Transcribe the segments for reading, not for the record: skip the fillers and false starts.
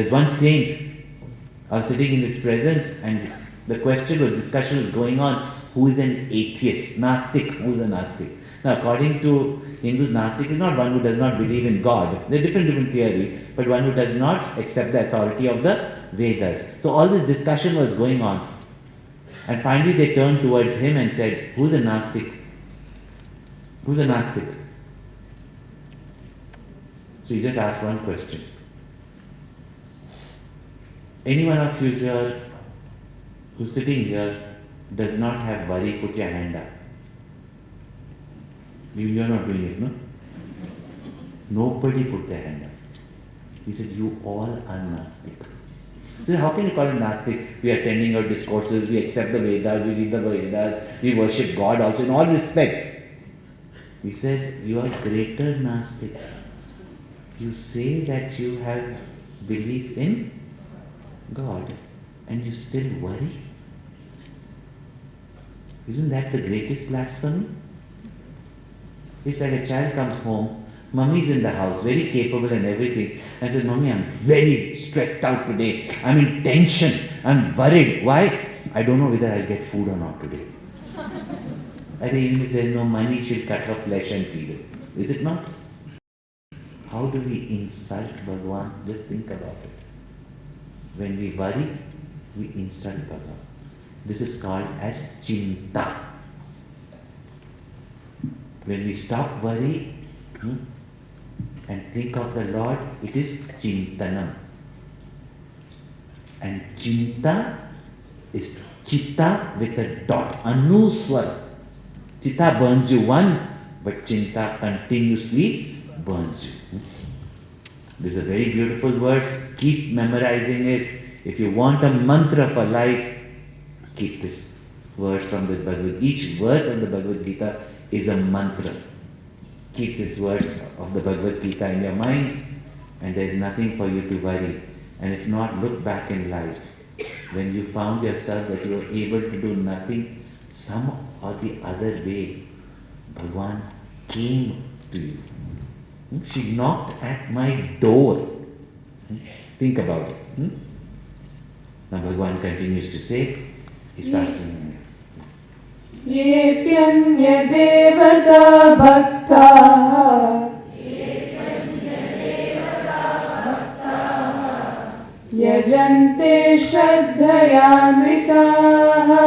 There's one saint. I was sitting in his presence and the question or discussion was going on, who is an atheist? Nastic, who is a Nastic? Now according to Hindus, Nastic is not one who does not believe in God. There are different theories, but one who does not accept the authority of the Vedas. So all this discussion was going on. And finally they turned towards him and said, who's a Nastic? Who's a Nastic? So he just asked one question. Any one of you here who's sitting here does not have worry, put your hand up. You're not doing it, no? Nobody put their hand up. He said, you all are Nastic. So how can you call it Nastic? We are attending our discourses, we accept the Vedas, we read the Vedas, we worship God also in all respect. He says, you are greater Nastics. You say that you have belief in God and you still worry. Isn't that the greatest blasphemy? It's like a child comes home, mummy's in the house, very capable and everything, and says, Mummy, I'm very stressed out today. I'm in tension. I'm worried. Why? I don't know whether I'll get food or not today. And even if there's no money, she'll cut her flesh and feed it. Is it not? How do we insult Bhagavan? Just think about it. When we worry, we insult Bhagavan. This is called as chinta. When we stop worry and think of the Lord, it is chintanam. And chinta is chitta with a dot, anuswar. Chitta burns you one, but chinta continuously burns you. This is a very beautiful verse. Keep memorizing it. If you want a mantra for life, keep this verse from the Bhagavad Gita. Each verse of the Bhagavad Gita is a mantra. Keep this verse of the Bhagavad Gita in your mind, and there is nothing for you to worry. And if not, look back in life. When you found yourself that you were able to do nothing, some or the other way, Bhagavan came to you. She knocked at my door. Think about it. Now Bhagavan continues to say, he starts singing. Yepyanya devata bhakta yajante shraddhayanvitaha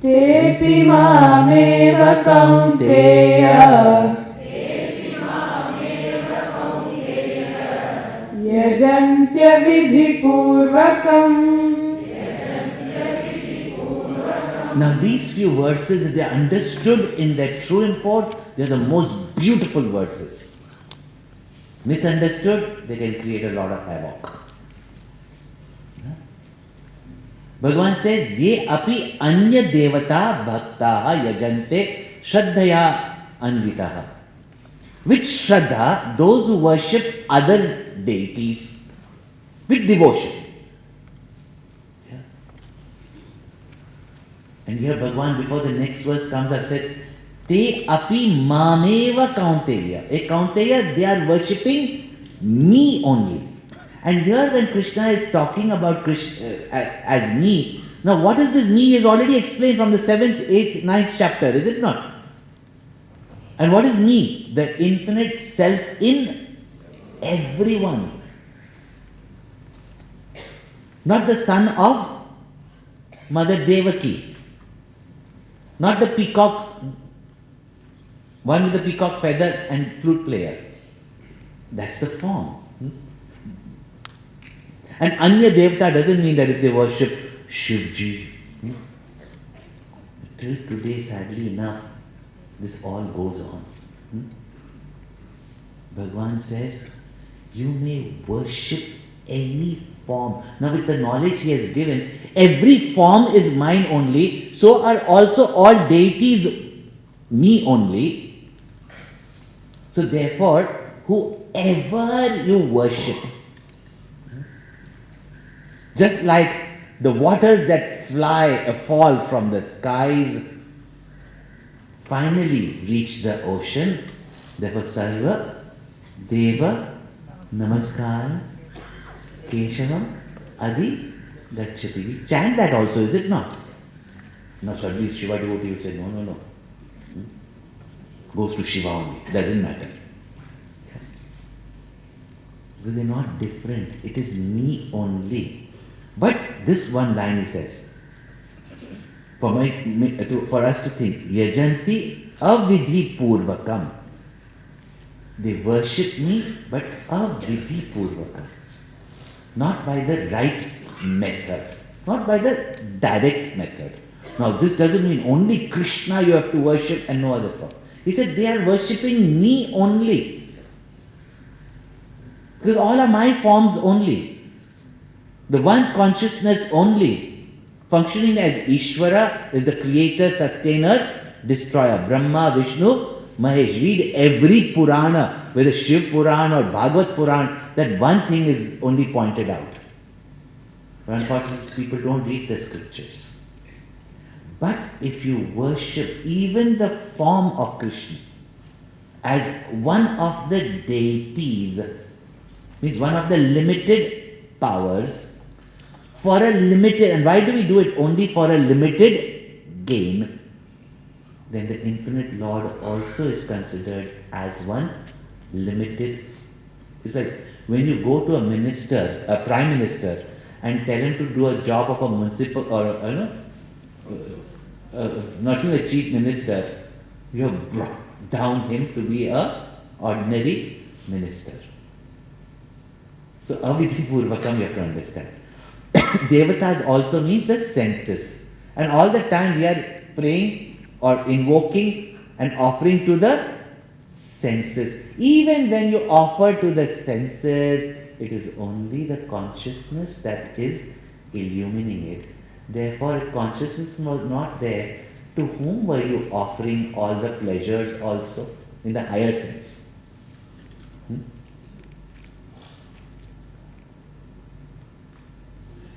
tepi mameva kaunteya yajantya vidhipurvakam. Now these few verses, if they are understood in their true import, they are the most beautiful verses. Misunderstood, they can create a lot of havoc. Bhagavan says, Ye api anya devata bhaktaha yajante shraddhaya anvitaha. Which shraddha? Those who worship other deities with devotion. And here Bhagavan, before the next verse comes up, says, Te api mameva kaunteya. A kaunteya, they are worshipping me only. And here when Krishna is talking about Krishna as me, now what is this me is already explained from the 7th, 8th, 9th chapter, is it not? And what is me? The infinite self in everyone. Not the son of Mother Devaki. Not the peacock, one with the peacock feather and flute player. That's the form. And Anya Devata doesn't mean that if they worship Shivji. Till today, sadly enough, this all goes on. Bhagavan says, you may worship any form. Now with the knowledge he has given, every form is mine only, so are also all deities me only. So therefore, whoever you worship, just like the waters that fall from the skies, finally reach the ocean, therefore Sarva Deva Namaskar Keshavam Adi Gacchati. We chant that also, is it not? Now suddenly Shiva devotee would say, no, no, no. Goes to Shiva only. Doesn't matter. Because they're not different. It is me only. But this one line he says, for us to think, Yajanti avidhi purvakam. They worship me, but avidhi purvakam. Not by the right method. Not by the direct method. Now this doesn't mean only Krishna you have to worship and no other form. He said they are worshipping me only. Because all are my forms only. The one consciousness only. Functioning as Ishvara is the creator, sustainer, destroyer. Brahma, Vishnu, Mahesh. Read every Purana, whether Shiv Purana or Bhagavad Purana, that one thing is only pointed out. But unfortunately, people don't read the scriptures. But if you worship even the form of Krishna as one of the deities, means one of the limited powers, for a limited, and why do we do it? Only for a limited gain. Then the infinite Lord also is considered as one limited. It's like when you go to a minister, a prime minister, and tell him to do a job of a municipal or not even a chief minister, you have brought down him to be a ordinary minister. So avidhi purvakam you have to understand. Devatas also means the senses. And all the time we are praying or invoking and offering to the senses. Even when you offer to the senses, it is only the consciousness that is illumining it. Therefore, if consciousness was not there, to whom were you offering all the pleasures also in the higher sense?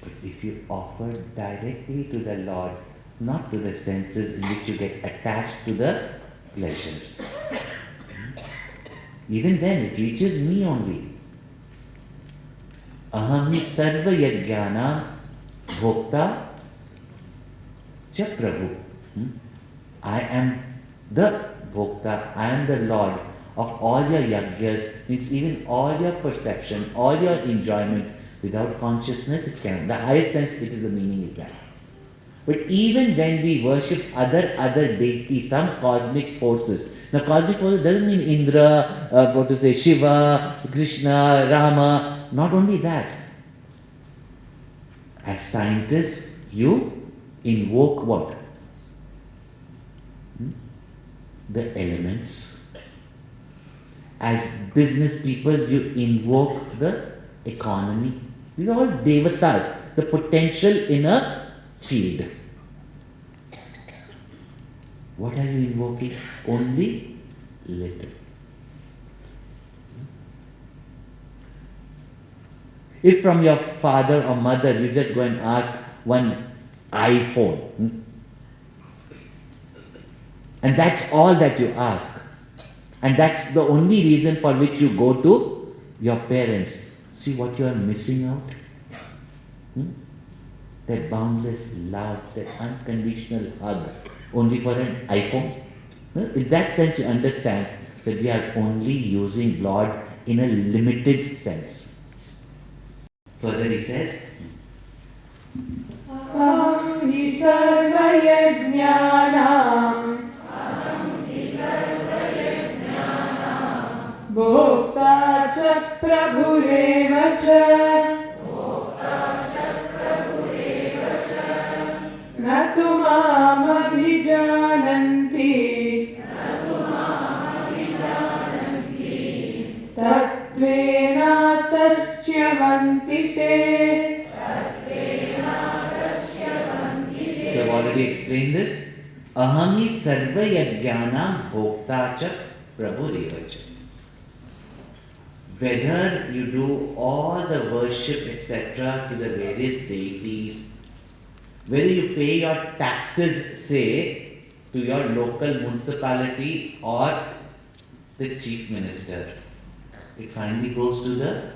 But if you offer directly to the Lord, not to the senses in which you get attached to the pleasures, even then it reaches me only. Aham hi sarva yajnana bhokta cha prabhu. I am the bhokta, I am the Lord of all your yajnas, means even all your perception, all your enjoyment. Without consciousness, it cannot. The highest sense, it is the meaning is that. But even when we worship other deities, some cosmic forces. Now, cosmic forces doesn't mean Indra, Shiva, Krishna, Rama. Not only that. As scientists, you invoke what? The elements. As business people, you invoke the economy. These are all devatas, the potential in a field. What are you invoking? Only little. If from your father or mother you just go and ask one iPhone, and that's all that you ask, and that's the only reason for which you go to your parents, see what you are missing out? That boundless love, that unconditional hug, only for an iPhone. In that sense, you understand that we are only using Lord in a limited sense. Further he says, Aham hi sarva yajnanam bhokta cha prabhureva cha na tu mam abhijananti tatvena tasya vantite. so I've already explained this. Ahami sarva yajnana bhokta cha prabhureva cha. Whether you do all the worship, etc., to the various deities, whether you pay your taxes, say, to your local municipality or the chief minister, it finally goes to the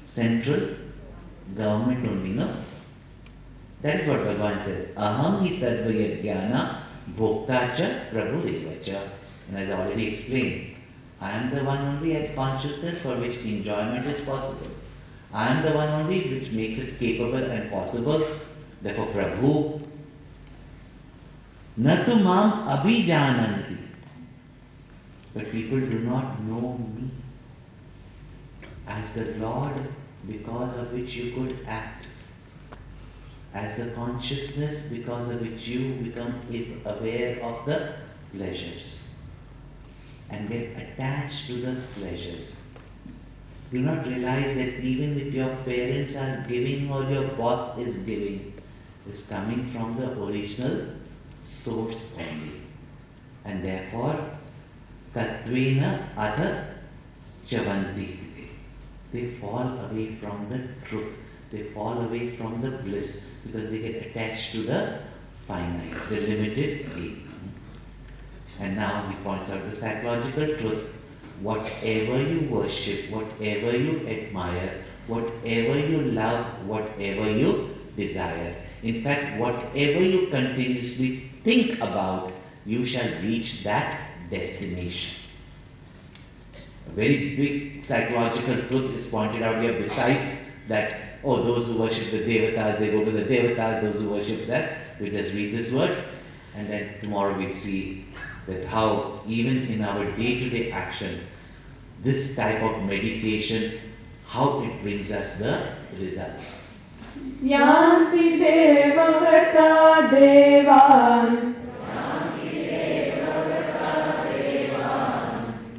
central government only, no? That is what Bhagavan says. Aham hi sarva yajnana bhokta cha prabhu revacha. And as I already explained, I am the one only as consciousness for which enjoyment is possible. I am the one only which makes it capable and possible. Therefore, Prabhu, natu mam abhijananti. But people do not know me as the Lord because of which you could act, as the consciousness because of which you become aware of the pleasures and get attached to the pleasures. Do not realize that even if your parents are giving or your boss is giving, is coming from the original source only. And therefore, tatvena adha chavanti. They fall away from the truth. They fall away from the bliss because they get attached to the finite, the limited ego. And now he points out the psychological truth. Whatever you worship, whatever you admire, whatever you love, whatever you desire, in fact, whatever you continuously think about, you shall reach that destination. A very big psychological truth is pointed out here besides that, oh, those who worship the devatas, they go to the devatas, those who worship that, we just read this verse, and then tomorrow we'll see that how even in our day-to-day action, this type of meditation, how it brings us the results. Yanti deva vrata devan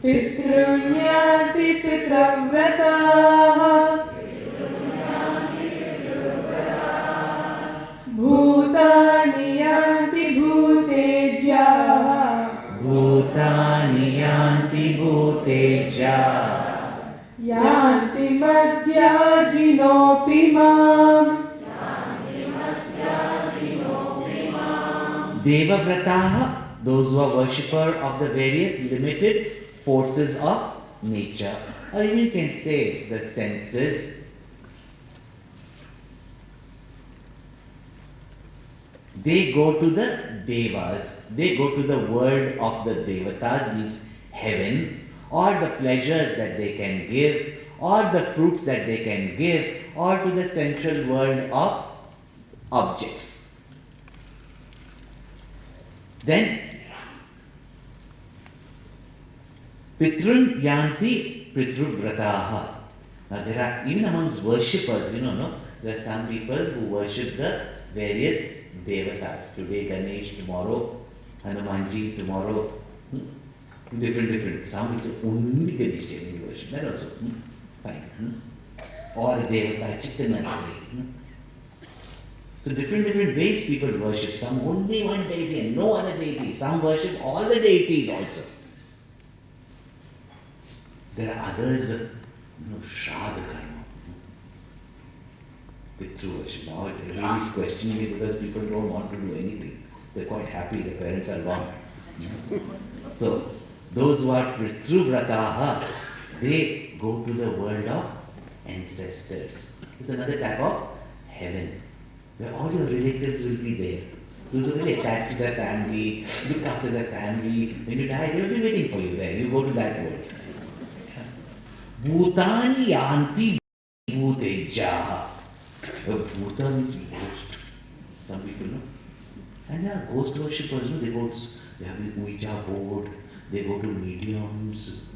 Pitrunyanti pitravrataha Bhutani yanti bhutejyaha Bhutani yanti bhuteja Yanti madhyajinopi mam Devavrataha, those who are worshipper of the various limited forces of nature, or even you can say the senses. They go to the devas, they go to the world of the devatas, means heaven, or the pleasures that they can give, or the fruits that they can give, or to the central world of objects. Then Pitrun yanti Pitruvrataha. Now there are, even amongst worshippers, no, there are some people who worship the various devatas. Today Ganesh, tomorrow Hanumanji, tomorrow different. Some people say only Ganesh they worship. That also fine. Or devata Chittanandari. So different ways people worship. Some only one deity and no other deity. Some worship all the deities also. There are others, Shraddha karma, Pitru worship. Now everybody is questioning it because people don't want to do anything. They're quite happy, their parents are gone. So those who are Pitru Vrataha, they go to the world of ancestors. It's another type of heaven, where all your relatives will be there. Those who are very attached to their family, look after their family. When you die, they will be waiting for you there. You go to that world. Bhutani yanti bhutejaha. Bhuta means ghost. Some people know. And there are ghost worshippers, they have the Ouija board, they go to mediums.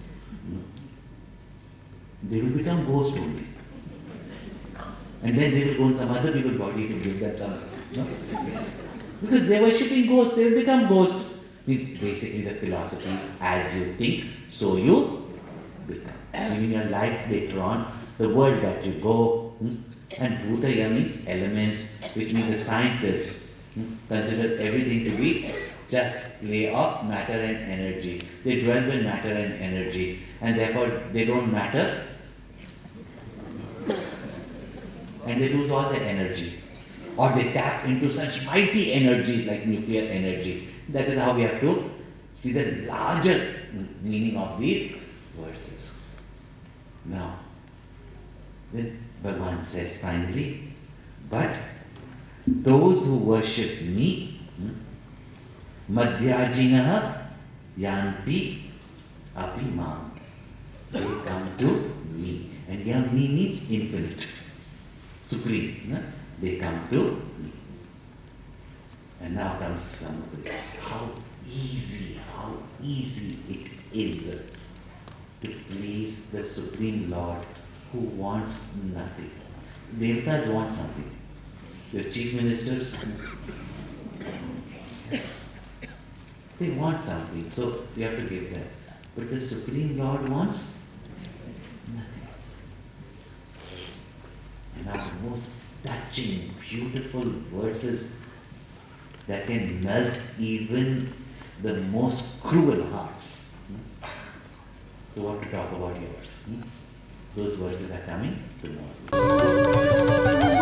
They will become ghost only. And then they will go in some other people's body to give them some. Because they are worshipping ghosts, they will become ghost. Means basically the philosophy is as you think, so you become. In your life later on, the world that you go, and Bhutaya means elements, which means the scientists consider everything to be just lay of matter and energy. They dwell in matter and energy, and therefore they don't matter, and they lose all their energy. Or they tap into such mighty energies like nuclear energy. That is how we have to see the larger meaning of these verses. Now, then Bhagavan says finally, but those who worship me, madhyajinaha yanti api mam. They come to me. And here me means infinite, supreme. They come to me. And now comes something. How easy it is to please the Supreme Lord who wants nothing. Devatas want something. The chief ministers, they want something, so you have to give them. But the Supreme Lord wants nothing. And now the most touching, beautiful verses that can melt even the most cruel hearts. So what to talk about yours? Those verses are coming tomorrow.